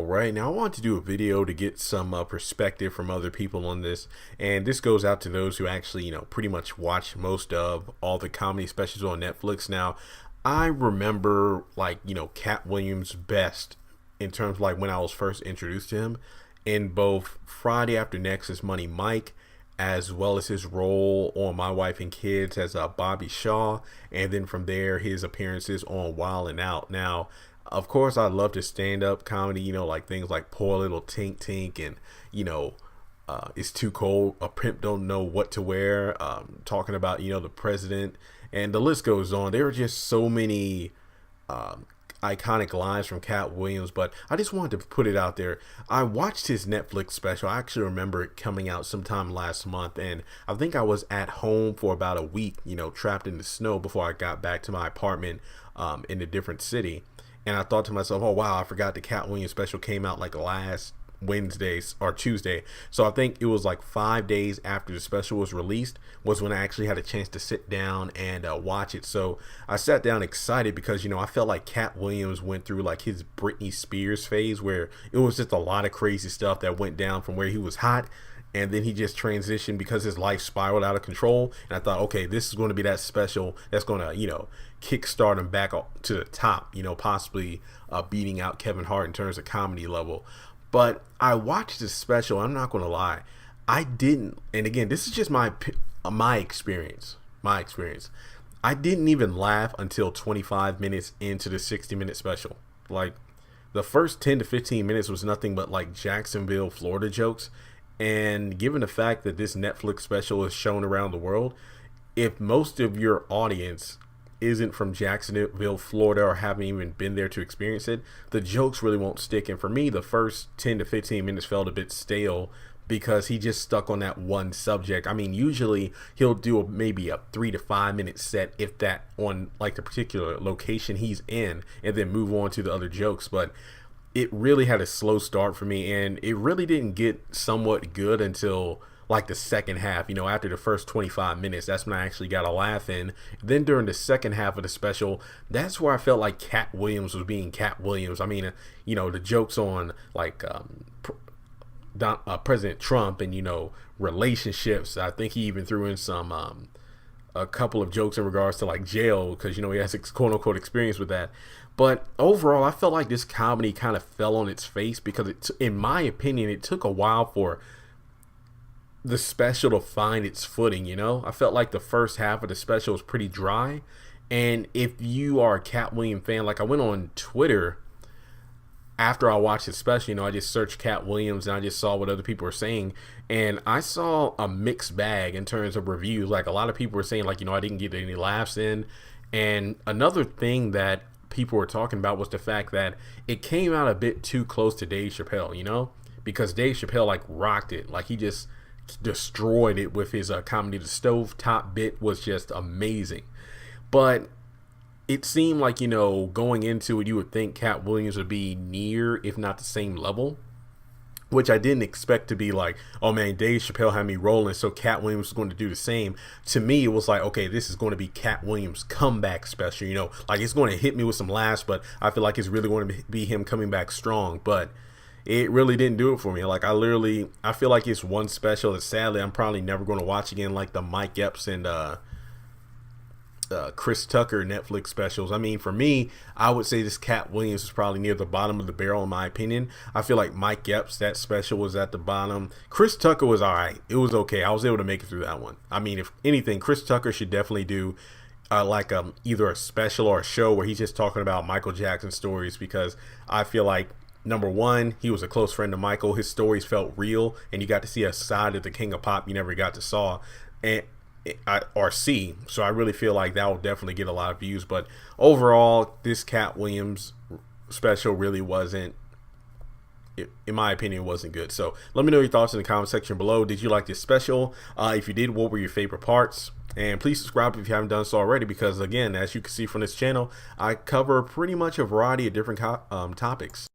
right, now I want to do a video to get some perspective from other people on this, and this goes out to those who actually, pretty much watch most of all the comedy specials on Netflix. Now, I remember Katt Williams best in terms of like when I was first introduced to him in both Friday After Next's Money Mike, as well as his role on My Wife and Kids as Bobby Shaw, and then from there his appearances on Wild and Out. Now, of course, I love to stand-up comedy, like things like Poor Little Tink Tink and, It's Too Cold, A Pimp Don't Know What to Wear, talking about, the president, and the list goes on. There are just so many iconic lines from Katt Williams, but I just wanted to put it out there. I watched his Netflix special. I actually remember it coming out sometime last month, and I think I was at home for about a week, trapped in the snow before I got back to my apartment in a different city. And I thought to myself, oh, wow, I forgot the Katt Williams special came out like last Wednesday or Tuesday. So I think it was like 5 days after the special was released was when I actually had a chance to sit down and watch it. So I sat down excited because, I felt like Katt Williams went through like his Britney Spears phase where it was just a lot of crazy stuff that went down from where he was hot. And then he just transitioned because his life spiraled out of control. And I thought, okay, this is going to be that special that's going to, kickstart him back to the top, possibly beating out Kevin Hart in terms of comedy level. But I watched this special. I'm not going to lie. I didn't. And again, this is just my experience. My experience. I didn't even laugh until 25 minutes into the 60-minute special. Like the first 10 to 15 minutes was nothing but like Jacksonville, Florida jokes. And given the fact that this Netflix special is shown around the world, if most of your audience isn't from Jacksonville, Florida, or haven't even been there to experience it, the jokes really won't stick. And for me, the first 10 to 15 minutes felt a bit stale because he just stuck on that one subject. I mean, usually he'll do maybe a 3 to 5 minute set, if that, on like the particular location he's in, and then move on to the other jokes. But it really had a slow start for me, and it really didn't get somewhat good until like the second half. After the first 25 minutes, that's when I actually got a laugh in. Then during the second half of the special, that's where I felt like Katt Williams was being Katt Williams. I mean, the jokes on like President Trump and, relationships. I think he even threw in some a couple of jokes in regards to like jail because, he has quote unquote experience with that. But overall, I felt like this comedy kind of fell on its face because in my opinion, it took a while for the special to find its footing. I felt like the first half of the special was pretty dry. And if you are a Katt Williams fan, like I went on Twitter after I watched the special, I just searched Katt Williams and I just saw what other people were saying. And I saw a mixed bag in terms of reviews. Like a lot of people were saying like, I didn't get any laughs in. And another thing that people were talking about was the fact that it came out a bit too close to Dave Chappelle, because Dave Chappelle like rocked it. Like he just destroyed it with his comedy. The stovetop bit was just amazing. But it seemed like, going into it, you would think Katt Williams would be near, if not the same level, which I didn't expect to be like, oh man, Dave Chappelle had me rolling, so Katt Williams was going to do the same. To me, it was like, okay, this is going to be Katt Williams' comeback special, like it's going to hit me with some laughs, but I feel like it's really going to be him coming back strong. But it really didn't do it for me. Like I feel like it's one special that sadly I'm probably never going to watch again, like the Mike Epps and Chris Tucker Netflix specials. I mean, for me, I would say this Katt Williams is probably near the bottom of the barrel in my opinion. I feel like Mike Epps, that special, was at the bottom. Chris Tucker was all right. It was okay. I was able to make it through that one. I mean, if anything, Chris Tucker should definitely do either a special or a show where he's just talking about Michael Jackson stories, because I feel like, number one, he was a close friend of Michael. His stories felt real, and you got to see a side of the King of Pop you never got to saw or see. So I really feel like that will definitely get a lot of views. But overall, this Katt Williams special really wasn't, in my opinion, wasn't good. So let me know your thoughts in the comment section below. Did you like this special? If you did, what were your favorite parts? And please subscribe if you haven't done so already, because again, as you can see from this channel, I cover pretty much a variety of different topics.